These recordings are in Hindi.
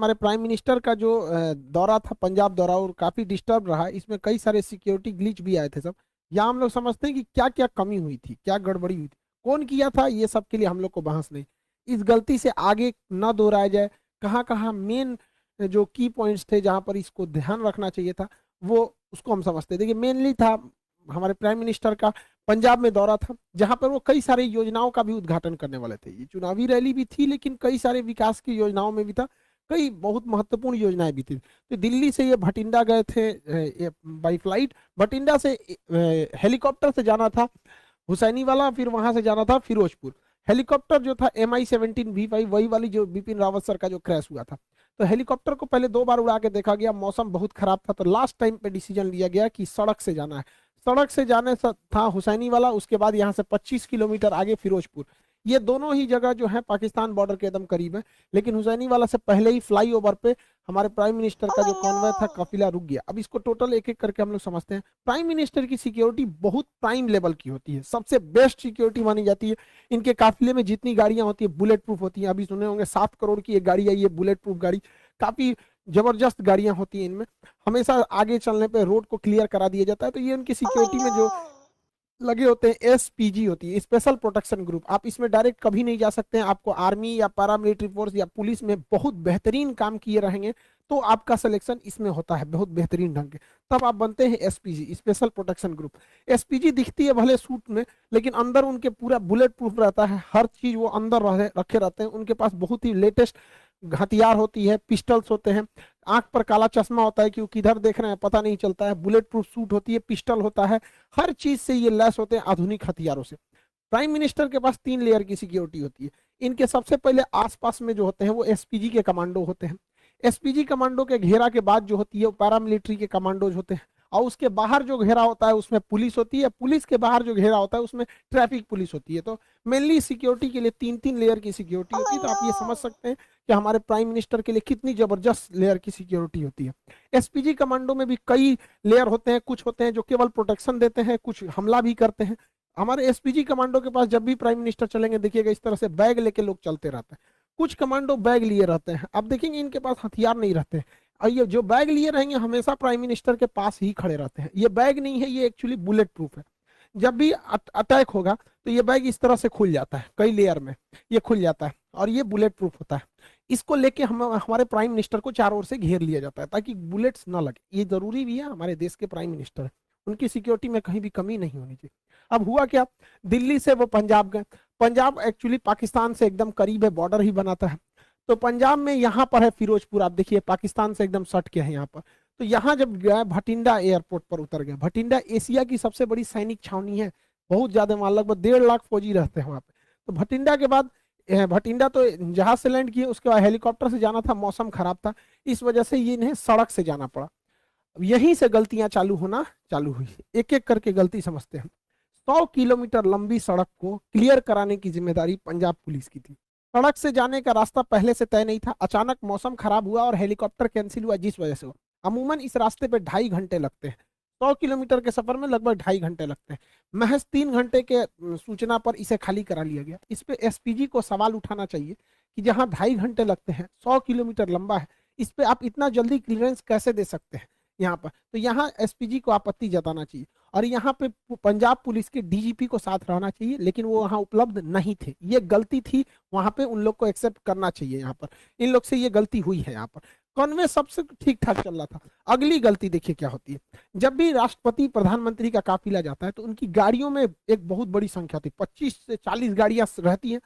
हमारे प्राइम मिनिस्टर का जो दौरा था, पंजाब दौरा, और काफी डिस्टर्ब रहा। इसमें कई सारे सिक्योरिटी ग्लिच भी आए थे सब। यहाँ हम लोग समझते हैं कि क्या क्या कमी हुई थी, क्या गड़बड़ी हुई थी, कौन किया था, ये सब के लिए हम लोग को बहस नहीं। इस गलती से आगे न दोहराया जाए। कहाँ कहाँ मेन जो की पॉइंट्स थे जहां पर इसको ध्यान रखना चाहिए था, वो उसको हम समझते हैं। देखिए, मेनली था हमारे प्राइम मिनिस्टर का पंजाब में दौरा था, जहां पर वो कई सारी योजनाओं का भी उद्घाटन करने वाले थे। ये चुनावी रैली भी थी, लेकिन कई सारे विकास की योजनाओं में भी था, कई बहुत महत्वपूर्ण योजनाएं भी थी। तो दिल्ली से ये भटिंडा गए थे बाई फ्लाइट। भटिंडा से हेलीकॉप्टर से जाना था हुसैनी वाला, फिर वहां से जाना था फिरोजपुर। हेलीकॉप्टर जो था MI-17V5, वही वाली जो बिपिन रावत सर का जो क्रैश हुआ था। तो हेलीकॉप्टर को पहले 2 बार उड़ा के देखा गया, मौसम बहुत खराब था, तो लास्ट टाइम पे डिसीजन लिया गया कि सड़क से जाना है। सड़क से जाने से था हुसैनी वाला, उसके बाद यहाँ से 25 किलोमीटर आगे फिरोजपुर। ये दोनों ही जगह जो है पाकिस्तान बॉर्डर के एकदम करीब है। लेकिन हुसैनी वाला से पहले ही फ्लाईओवर पे हमारे प्राइम मिनिस्टर का जो कॉन्वॉय था, काफिला रुक गया। अब इसको टोटल एक एक करके हम लोग समझते हैं। प्राइम मिनिस्टर की सिक्योरिटी बहुत प्राइम लेवल की होती है, सबसे बेस्ट सिक्योरिटी मानी जाती है। इनके काफिले में जितनी गाड़ियां होती है बुलेट प्रूफ होती हैं। अभी सुने होंगे 7 करोड़ की एक गाड़ी आई है, बुलेट प्रूफ गाड़ी। काफी जबरदस्त गाड़ियां होती हैं इनमें। हमेशा आगे चलने पे रोड को क्लियर करा दिया जाता है। तो ये उनकी सिक्योरिटी में जो लगे होते हैं, SPG होती है, स्पेशल प्रोटेक्शन ग्रुप। आप इसमें डायरेक्ट कभी नहीं जा सकते हैं। आपको आर्मी या पैरामिलिट्री फोर्स या पुलिस में बहुत बेहतरीन काम किए रहेंगे तो आपका सिलेक्शन इसमें होता है बहुत बेहतरीन ढंग के, तब आप बनते हैं SPG, special protection group. SPG दिखती है भले सूट में, लेकिन अंदर उनके पूरा बुलेट प्रूफ रहता है। हर चीज वो अंदर रखे रहते हैं। उनके पास बहुत ही लेटेस्ट हथियार होती है, पिस्टल्स होते हैं। आंख पर काला चश्मा होता है कि वो किधर देख रहे हैं पता नहीं चलता है। बुलेट प्रूफ सूट होती है, पिस्टल होता है। हर चीज से ये लैस होते हैं आधुनिक हथियारों से। प्राइम मिनिस्टर के पास 3 लेयर की सिक्योरिटी होती है। इनके सबसे पहले आसपास में जो होते हैं वो SPG के कमांडो होते हैं। SPG कमांडो के घेरा के बाद जो होती है वो पैरामिलिट्री के कमांडोज होते हैं। और उसके बाहर जो घेरा होता है उसमें पुलिस होती है। पुलिस के बाहर जो घेरा होता है उसमें ट्रैफिक पुलिस होती है। तो मेनली सिक्योरिटी के लिए 3-3 लेयर की सिक्योरिटी होती है। तो आप ये समझ सकते हैं कि हमारे प्राइम मिनिस्टर के लिए कितनी जबरदस्त लेयर की सिक्योरिटी होती है। SPG कमांडो में भी कई लेयर होते हैं। कुछ होते हैं जो केवल प्रोटेक्शन देते हैं, कुछ हमला भी करते हैं। हमारे SPG कमांडो के पास जब भी प्राइम मिनिस्टर चलेंगे, देखिएगा इस तरह से बैग लेके लोग चलते रहते हैं। कुछ कमांडो बैग लिए रहते हैं। आप देखेंगे इनके पास हथियार नहीं रहते हैं। और ये जो बैग लिए रहेंगे हमेशा प्राइम मिनिस्टर के पास ही खड़े रहते हैं। ये बैग नहीं है, ये एक्चुअली बुलेट प्रूफ है। जब भी अटैक होगा तो ये बैग इस तरह से खुल जाता है, कई लेयर में ये खुल जाता है, और ये बुलेट प्रूफ होता है। इसको लेके हम हमारे प्राइम मिनिस्टर को चारों ओर से घेर लिया जाता है ताकि बुलेट्स ना लगे। ये जरूरी भी है, हमारे देश के प्राइम मिनिस्टर है, उनकी सिक्योरिटी में कहीं भी कमी नहीं होनी चाहिए। अब हुआ क्या, दिल्ली से वो पंजाब गए। पंजाब एक्चुअली पाकिस्तान से एकदम करीब है, बॉर्डर ही बनाता है। तो पंजाब में यहाँ पर है फिरोजपुर, आप देखिए पाकिस्तान से एकदम सट के है यहाँ पर। तो यहाँ जब गया भटिंडा एयरपोर्ट पर उतर गया। भटिंडा एशिया की सबसे बड़ी सैनिक छावनी है, बहुत ज्यादा, वहां लगभग 1.5 लाख फौजी रहते हैं वहां पे। तो भटिंडा के बाद भटिंडा तो जहाज से लैंड किए, उसके बाद हेलीकॉप्टर से जाना था, मौसम खराब था, इस वजह से ये इन्हें सड़क से जाना पड़ा। अब यहीं से गलतियां चालू होना चालू हुई। एक एक करके गलती समझते हैं। 100 किलोमीटर लंबी सड़क को क्लियर कराने की जिम्मेदारी पंजाब पुलिस की थी। सड़क से जाने का रास्ता पहले से तय नहीं था। अचानक मौसम खराब हुआ और हेलीकॉप्टर कैंसिल हुआ, जिस वजह से हुआ। अमूमन इस रास्ते पे 2.5 घंटे लगते हैं। 100 किलोमीटर के सफर में लगभग 2.5 घंटे लगते हैं। महज 3 घंटे के सूचना पर इसे खाली करा लिया गया। इस पे SPG को सवाल उठाना चाहिए कि जहां 2.5 घंटे लगते हैं, 100 किलोमीटर लंबा है, इस पे आप इतना जल्दी क्लियरेंस कैसे दे सकते हैं यहाँ पर। तो यहाँ SPG को आपत्ति जताना चाहिए। और यहाँ पे पंजाब पुलिस के DGP को साथ रहना चाहिए, लेकिन वो वहाँ उपलब्ध नहीं थे। ये गलती थी, वहां पे उन लोग को एक्सेप्ट करना चाहिए। यहाँ पर इन लोग से ये गलती हुई है। यहाँ पर कॉन्वे सबसे ठीक ठाक चल रहा था। अगली गलती देखिए क्या होती है। जब भी राष्ट्रपति प्रधानमंत्री का काफिला जाता है तो उनकी गाड़ियों में एक बहुत बड़ी संख्या थी, 25 से 40 गाड़ियां रहती हैं।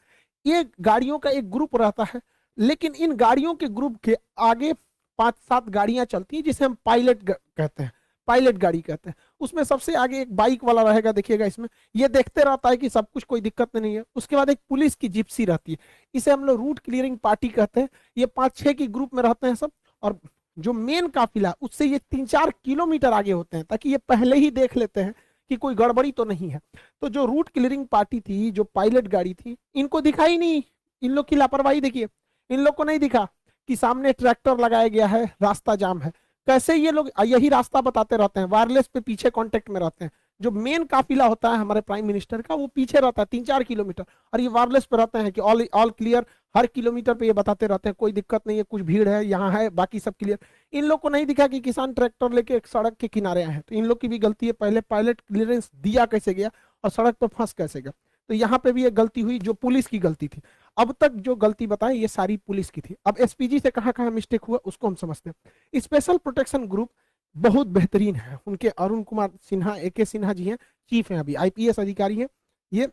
ये गाड़ियों का एक ग्रुप रहता है, लेकिन इन गाड़ियों के ग्रुप के आगे 5-7 गाड़ियां चलती हैं जिसे हम पायलट कहते हैं, पायलट गाड़ी कहते हैं। उसमें सबसे आगे एक बाइक वाला रहेगा, देखिएगा इसमें, ये देखते रहता है कि सब कुछ, कोई दिक्कत नहीं है। उसके बाद एक पुलिस की जिप्सी रहती है, इसे हम लोग रूट क्लियरिंग पार्टी कहते हैं। ये 5-6 की ग्रुप में रहते हैं सब। और जो मेन काफिला उससे ये 3-4 किलोमीटर आगे होते हैं, ताकि ये पहले ही देख लेते हैं कि कोई गड़बड़ी तो नहीं है। तो जो रूट क्लियरिंग पार्टी थी, जो पायलट गाड़ी थी, इनको दिखाई नहीं। इन लोग की लापरवाही देखिए, इन लोग को नहीं दिखा कि सामने ट्रैक्टर लगाया गया है, रास्ता जाम है। कैसे ये लोग यही रास्ता बताते रहते हैं, वायरलेस पे पीछे कांटेक्ट में रहते हैं। जो मेन काफिला होता है हमारे प्राइम मिनिस्टर का, वो पीछे रहता है 3-4 किलोमीटर, और ये वायरलेस पे रहते हैं कि ऑल क्लियर, हर किलोमीटर पे ये बताते रहते हैं कोई दिक्कत नहीं है, कुछ भीड़ है यहाँ है, बाकी सब क्लियर। इन लोग को नहीं दिखा कि किसान ट्रैक्टर लेके एक सड़क के किनारे आए हैं, तो इन लोग की भी गलती है, पहले पायलट क्लियरेंस दिया कैसे गया और सड़क पर फंस कैसे गया। तो यहाँ पे भी एक गलती हुई जो पुलिस की गलती थी। अब तक जो गलती बताएं ये सारी पुलिस की थी। अब एसपीजी से कहाँ कहाँ मिस्टेक हुआ उसको हम समझते हैं। स्पेशल प्रोटेक्शन ग्रुप बहुत बेहतरीन है, उनके अरुण कुमार सिन्हा, AK सिन्हा जी हैं, चीफ हैं, अभी IPS अधिकारी हैं, ये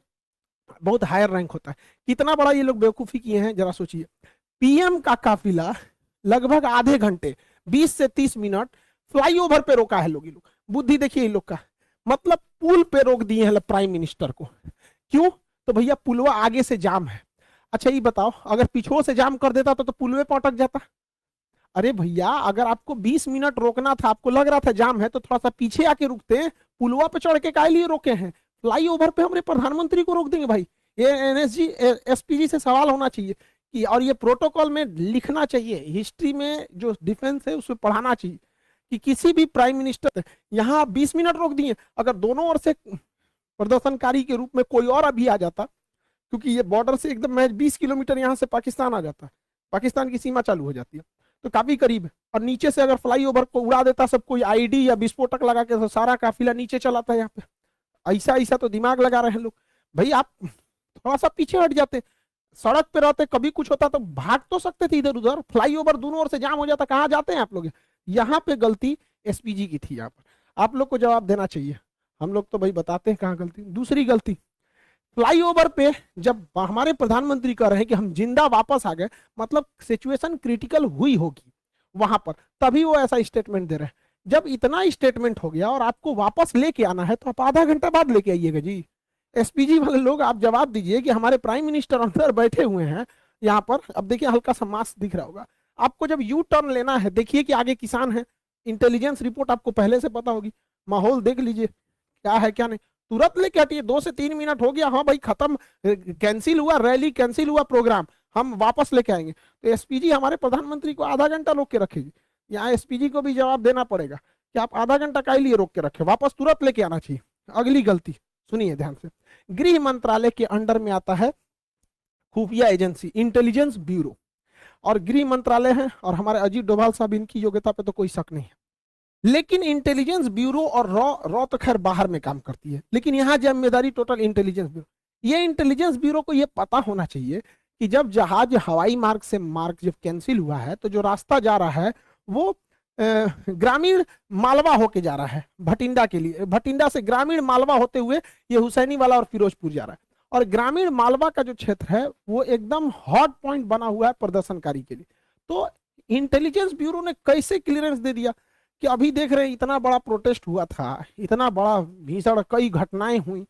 बहुत हायर रैंक होता है। कितना बड़ा ये लोग बेवकूफी किए हैं जरा सोचिए। PM का काफिला लगभग आधे घंटे 20 से 30 मिनट फ्लाईओवर पे रोका है लोग, ये लोग बुद्धि देखिए इन लोग का, मतलब पुल पे रोक दिए हैं प्राइम मिनिस्टर को। क्यों? तो भैया पुलवा आगे से जाम है। अच्छा ये बताओ अगर पीछे से जाम कर देता तो पुलवे पर अटक जाता। अरे भैया अगर आपको 20 मिनट रोकना था, आपको लग रहा था जाम है, तो थोड़ा सा पीछे आके रुकते, पुलवा पे चढ़ के काहे लिए रोके हैं? फ्लाईओवर पे हमारे प्रधानमंत्री को रोक देंगे भाई? ये NSG SPG से सवाल होना चाहिए कि, और ये प्रोटोकॉल में लिखना चाहिए, हिस्ट्री में जो डिफेंस है उसमें पढ़ाना चाहिए कि किसी भी प्राइम मिनिस्टर यहाँ 20 मिनट रोक दिए। अगर दोनों ओर से प्रदर्शनकारी के रूप में कोई और अभी आ जाता, क्योंकि ये बॉर्डर से एकदम मैच 20 किलोमीटर यहाँ से पाकिस्तान आ जाता है, पाकिस्तान की सीमा चालू हो जाती है, तो काफी करीब है। और नीचे से अगर फ्लाईओवर को उड़ा देता सब कोई ID या विस्फोटक लगा के, तो सारा काफिला नीचे चलाता है यहाँ पे। ऐसा ऐसा तो दिमाग लगा रहे हैं लोग भाई। आप थोड़ा सा पीछे हट जाते, सड़क पे रहते, कभी कुछ होता तो भाग तो सकते थे इधर उधर, फ्लाईओवर दोनों ओर से जाम हो जाता, कहाँ जाते हैं आप लोग? यहाँ पे गलती SPG की थी। यहाँ पर आप लोग को जवाब देना चाहिए, हम लोग तो भाई बताते हैं कहाँ गलती। दूसरी गलती, फ्लाईओवर पे जब हमारे प्रधानमंत्री कह रहे हैं कि हम जिंदा वापस आ गए, मतलब सिचुएशन क्रिटिकल हुई होगी वहां पर, तभी वो ऐसा स्टेटमेंट दे रहे हैं। जब इतना स्टेटमेंट हो गया और आपको वापस लेके आना है तो आप आधा घंटा बाद लेके आइएगा जी। SPG वाले लोग आप जवाब दीजिए कि हमारे प्राइम मिनिस्टर अंदर बैठे हुए हैं यहाँ पर। अब देखिए हल्का सा मास्क दिख रहा होगा आपको, जब यू टर्न लेना है देखिए कि आगे किसान है, इंटेलिजेंस रिपोर्ट आपको पहले से पता होगी, माहौल देख लीजिए क्या है क्या नहीं, तुरंत लेके हटिए। 2 से 3 मिनट हो गया, हाँ भाई खत्म, कैंसिल हुआ रैली, कैंसिल हुआ प्रोग्राम, हम वापस लेके आएंगे। तो SPG हमारे प्रधानमंत्री को आधा घंटा रोक के रखेगी। यहाँ SPG को भी जवाब देना पड़ेगा कि आप आधा घंटा का लिए रोक के रखे, वापस तुरंत लेके आना चाहिए। अगली गलती सुनिए ध्यान से, गृह मंत्रालय के अंडर में आता है खुफिया एजेंसी, इंटेलिजेंस ब्यूरो, और गृह मंत्रालय है और हमारे अजीत डोभाल साहब, इनकी योग्यता पे तो कोई शक नहीं है। लेकिन इंटेलिजेंस ब्यूरो और रॉ तो खैर बाहर में काम करती है, लेकिन यहाँ जिम्मेदारी टोटल इंटेलिजेंस ब्यूरो। ये इंटेलिजेंस ब्यूरो को ये पता होना चाहिए कि जब जहाज हवाई मार्ग से मार्ग जब कैंसिल हुआ है तो जो रास्ता जा रहा है वो ग्रामीण मालवा होके जा रहा है भटिंडा के लिए, भटिंडा से ग्रामीण मालवा होते हुए ये हुसैनी वाला और फिरोजपुर जा रहा है। और ग्रामीण मालवा का जो क्षेत्र है वो एकदम हॉट पॉइंट बना हुआ है प्रदर्शनकारी के लिए। तो इंटेलिजेंस ब्यूरो ने कैसे क्लियरेंस दे दिया कि अभी देख रहे हैं इतना बड़ा प्रोटेस्ट हुआ था, इतना बड़ा भीषण कई घटनाएं हुई,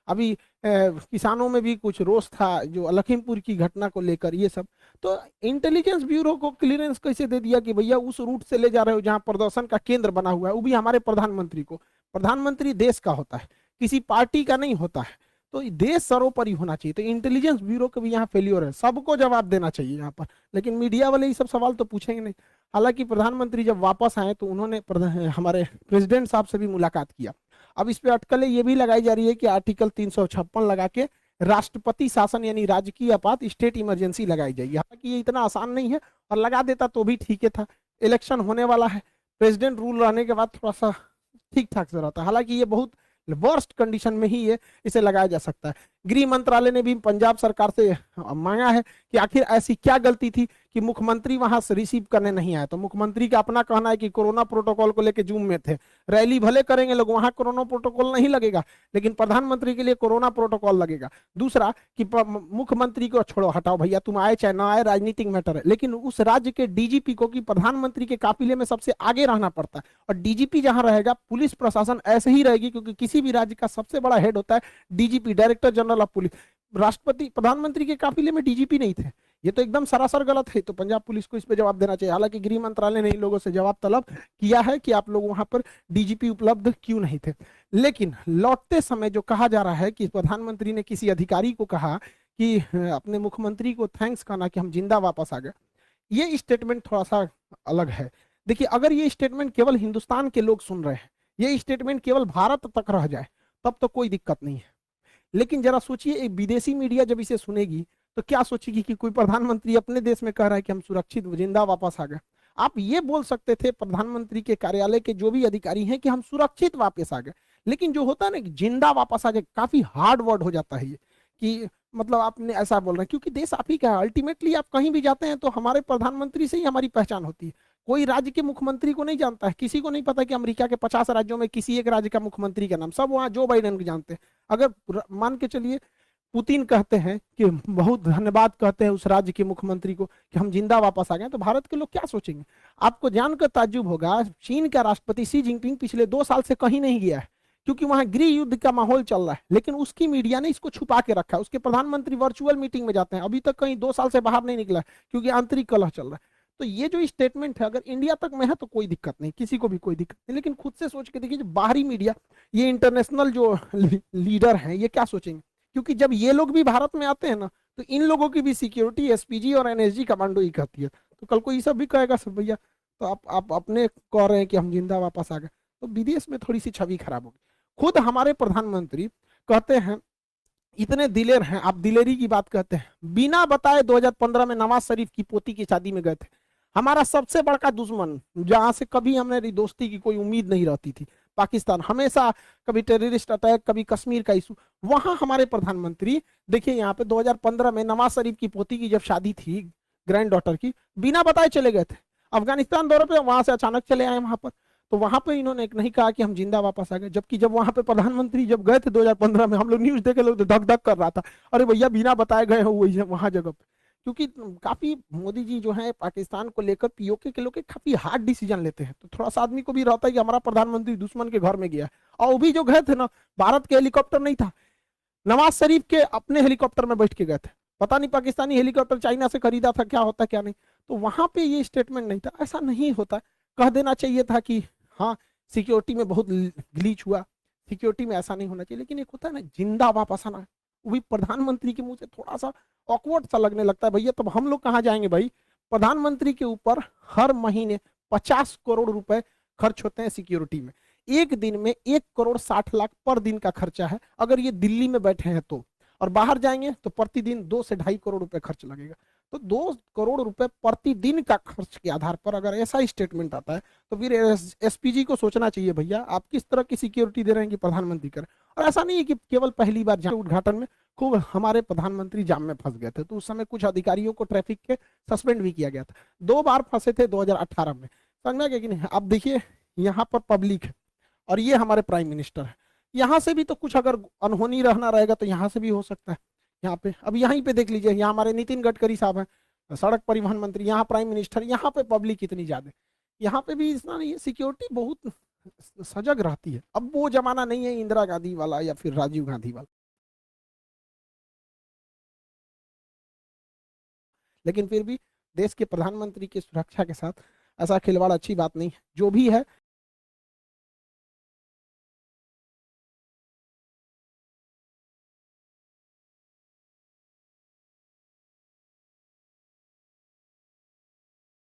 अभी किसानों में भी कुछ रोष था जो लखीमपुर की घटना को लेकर, ये सब। तो इंटेलिजेंस ब्यूरो को क्लियरेंस कैसे दे दिया कि भैया उस रूट से ले जा रहे हो जहां प्रदर्शन का केंद्र बना हुआ है, वो भी हमारे प्रधानमंत्री को। प्रधानमंत्री देश का होता है, किसी पार्टी का नहीं होता है, तो देश सर्वोपरि होना चाहिए। तो इंटेलिजेंस ब्यूरो का भी यहाँ फेल्योर है, सबको जवाब देना चाहिए यहाँ पर। लेकिन मीडिया वाले ये सब सवाल तो पूछेंगे नहीं। हालांकि प्रधानमंत्री जब वापस आए तो उन्होंने हमारे प्रेसिडेंट साहब से भी मुलाकात किया। अब इस पे अटकलें ये भी लगाई जा रही है कि आर्टिकल 356 लगा के राष्ट्रपति शासन यानी राजकीय आपात स्टेट इमरजेंसी लगाई जाएगी। हालांकि ये इतना आसान नहीं है, और लगा देता तो भी ठीक है था, इलेक्शन होने वाला है, प्रेसिडेंट रूल रहने के बाद थोड़ा सा ठीक ठाक से रहता है। हालांकि ये बहुत वर्स्ट कंडीशन में ही ये इसे लगाया जा सकता है। गृह मंत्रालय ने भी पंजाब सरकार से मांगा है कि आखिर ऐसी क्या गलती थी कि मुख्यमंत्री वहां से रिसीव करने नहीं आए। तो मुख्यमंत्री का अपना कहना है कि कोरोना प्रोटोकॉल को लेकर जूम में थे, रैली भले करेंगे लोग, वहां कोरोना प्रोटोकॉल नहीं लगेगा, लेकिन प्रधानमंत्री के लिए कोरोना प्रोटोकॉल लगेगा। दूसरा कि मुख्यमंत्री को छोड़ो, हटाओ भैया, तुम आए चाहे ना आए राजनीतिक मैटर है, लेकिन उस राज्य के DGP को कि प्रधानमंत्री के काफिले में सबसे आगे रहना पड़ता है, और DGP जहां रहेगा पुलिस प्रशासन ऐसे ही रहेगी, क्योंकि किसी भी राज्य का सबसे बड़ा हेड होता है DGP, director general of police. राष्ट्रपति प्रधानमंत्री के काफिले में DGP नहीं थे, ये तो एकदम सरासर गलत है। तो पंजाब पुलिस को इस पे जवाब देना चाहिए। हालांकि गृह मंत्रालय ने इन लोगों से जवाब तलब किया है कि आप लोग वहां पर DGP उपलब्ध क्यों नहीं थे। लेकिन लौटते समय जो कहा जा रहा है कि प्रधानमंत्री ने किसी अधिकारी को कहा कि अपने मुख्यमंत्री को थैंक्स कहना कि हम जिंदा वापस आ गए, ये स्टेटमेंट थोड़ा सा अलग है। देखिए अगर ये स्टेटमेंट केवल हिंदुस्तान के लोग सुन रहे हैं, ये स्टेटमेंट केवल भारत तक रह जाए, तब तो कोई दिक्कत नहीं है। लेकिन जरा सोचिए एक विदेशी मीडिया जब इसे सुनेगी तो क्या सोचेगी कि कोई प्रधानमंत्री अपने देश में कह रहा है कि हम सुरक्षित जिंदा वापस आ गए। आप ये बोल सकते थे प्रधानमंत्री के कार्यालय के जो भी अधिकारी हैं कि हम सुरक्षित वापस आ गए, लेकिन जो होता है ना कि जिंदा वापस आ गए, काफी हार्ड वर्ड हो जाता है ये, कि मतलब आपने ऐसा बोल रहे हैं, क्योंकि देश आप ही का है। अल्टीमेटली आप कहीं भी जाते हैं तो हमारे प्रधानमंत्री से ही हमारी पहचान होती है। कोई राज्य के मुख्यमंत्री को नहीं जानता है, किसी को नहीं पता कि अमेरिका के 50 राज्यों में किसी एक राज्य का मुख्यमंत्री का नाम, सब वहाँ जो बाइडेन को जानते हैं। अगर मान के चलिए पुतिन कहते हैं कि बहुत धन्यवाद कहते हैं उस राज्य के मुख्यमंत्री को कि हम जिंदा वापस आ गए, तो भारत के लोग क्या सोचेंगे? आपको जानकर ताज्जुब होगा, चीन का राष्ट्रपति शी जिनपिंग पिछले 2 साल से कहीं नहीं गया है, क्योंकि वहां गृह युद्ध का माहौल चल रहा है, लेकिन उसकी मीडिया ने इसको छुपा के रखा है। उसके प्रधानमंत्री वर्चुअल मीटिंग में जाते हैं, अभी तक कहीं 2 साल से बाहर नहीं निकला है, क्योंकि आंतरिक कलह चल रहा है। तो ये जो स्टेटमेंट है, अगर इंडिया तक में है तो कोई दिक्कत नहीं, किसी को भी कोई दिक्कत नहीं, लेकिन खुद से सोच के देखिए, जो बाहरी मीडिया, ये इंटरनेशनल जो लीडर हैं, ये क्या सोचेंगे? क्योंकि जब ये लोग भी भारत में आते हैं ना, तो इन लोगों की भी सिक्योरिटी एसपीजी और एनएसजी कमांडो ही कहती है। तो कल को ये सब भी कहेगा सर भैया, तो आप अपने कह रहे हैं कि हम जिंदा वापस आ गए, तो विदेश में थोड़ी सी छवि खराब होगी। खुद हमारे प्रधानमंत्री कहते हैं, इतने दिलेर हैं, आप दिलेरी की बात कहते हैं, बिना बताए 2015 में नवाज शरीफ की पोती की शादी में गए थे। हमारा सबसे बड़का दुश्मन, जहां से कभी हमारी दोस्ती की कोई उम्मीद नहीं रहती थी, पाकिस्तान, हमेशा कभी टेररिस्ट अटैक, कभी कश्मीर का इशू, वहां हमारे प्रधानमंत्री, देखिए यहाँ पे 2015 में नवाज शरीफ की पोती की जब शादी थी, ग्रैंड डॉटर की, बिना बताए चले गए थे अफगानिस्तान दौरे पे, वहां से अचानक चले आए वहां पर। तो वहां पे इन्होंने नहीं कहा कि हम जिंदा वापस आ गए, जबकि जब वहां पे प्रधानमंत्री जब गए थे 2015 में, हम लोग न्यूज देखे, लोग धक धक कर रहा था, अरे भैया बिना बताए गए हो वही वहां जगह पे। क्योंकि काफी मोदी जी जो है पाकिस्तान को लेकर पीओके के लोग काफी हार्ड डिसीजन लेते हैं, तो थोड़ा सा आदमी को भी रहता है कि हमारा प्रधानमंत्री दुश्मन के घर में गया है। और वो भी जो गए थे ना, भारत के हेलीकॉप्टर नहीं था, नवाज शरीफ के अपने हेलीकॉप्टर में बैठ के गए थे। पता नहीं पाकिस्तानी हेलीकॉप्टर चाइना से खरीदा था, क्या होता क्या नहीं। तो वहां पे ये स्टेटमेंट नहीं था, ऐसा नहीं होता। कह देना चाहिए था कि हाँ सिक्योरिटी में बहुत ग्लीच हुआ, सिक्योरिटी में ऐसा नहीं होना चाहिए, लेकिन एक होता है ना जिंदा वापस आना, वो भी प्रधानमंत्री के मुंह से थोड़ा सा ऑकवर्ड सा लगने लगता है। भैया तब हम लोग कहाँ जाएंगे भाई? प्रधानमंत्री के ऊपर हर महीने 50 करोड़ रुपए खर्च होते हैं सिक्योरिटी में। एक दिन में 1 करोड़ 60 लाख पर दिन का खर्चा है, अगर ये दिल्ली में बैठे हैं तो। और बाहर जाएंगे तो प्रतिदिन 2 से 2.5 करोड़ रुपए खर्च लगेगा। तो 2 करोड़ रुपए प्रतिदिन का खर्च के आधार पर अगर ऐसा स्टेटमेंट आता है, तो फिर एसपीजी को सोचना चाहिए भैया आप किस तरह की सिक्योरिटी दे रहे हैं कि प्रधानमंत्री करें। और ऐसा नहीं है कि केवल पहली बार जहां उद्घाटन में खूब हमारे प्रधानमंत्री जाम में फंस गए थे, तो उस समय कुछ अधिकारियों को ट्रैफिक के सस्पेंड भी किया गया था। 2 बार फंसे थे 2018 में, समझ में कि नहीं? अब देखिए यहाँ पर पब्लिक है और ये हमारे प्राइम मिनिस्टर है, यहाँ से भी तो कुछ अगर अनहोनी रहना रहेगा तो यहाँ से भी हो सकता है। यहाँ पे अब यहीं पे देख लीजिए, यहाँ हमारे नितिन गडकरी साहब हैं, सड़क परिवहन मंत्री, यहाँ प्राइम मिनिस्टर, यहाँ पे पब्लिक इतनी ज्यादा, यहाँ पे भी इतना नहीं है, सिक्योरिटी बहुत सजग रहती है। अब वो जमाना नहीं है इंदिरा गांधी वाला या फिर राजीव गांधी वाला, लेकिन फिर भी देश के प्रधानमंत्री की सुरक्षा के साथ ऐसा खिलवाड़ अच्छी बात नहीं है। जो भी है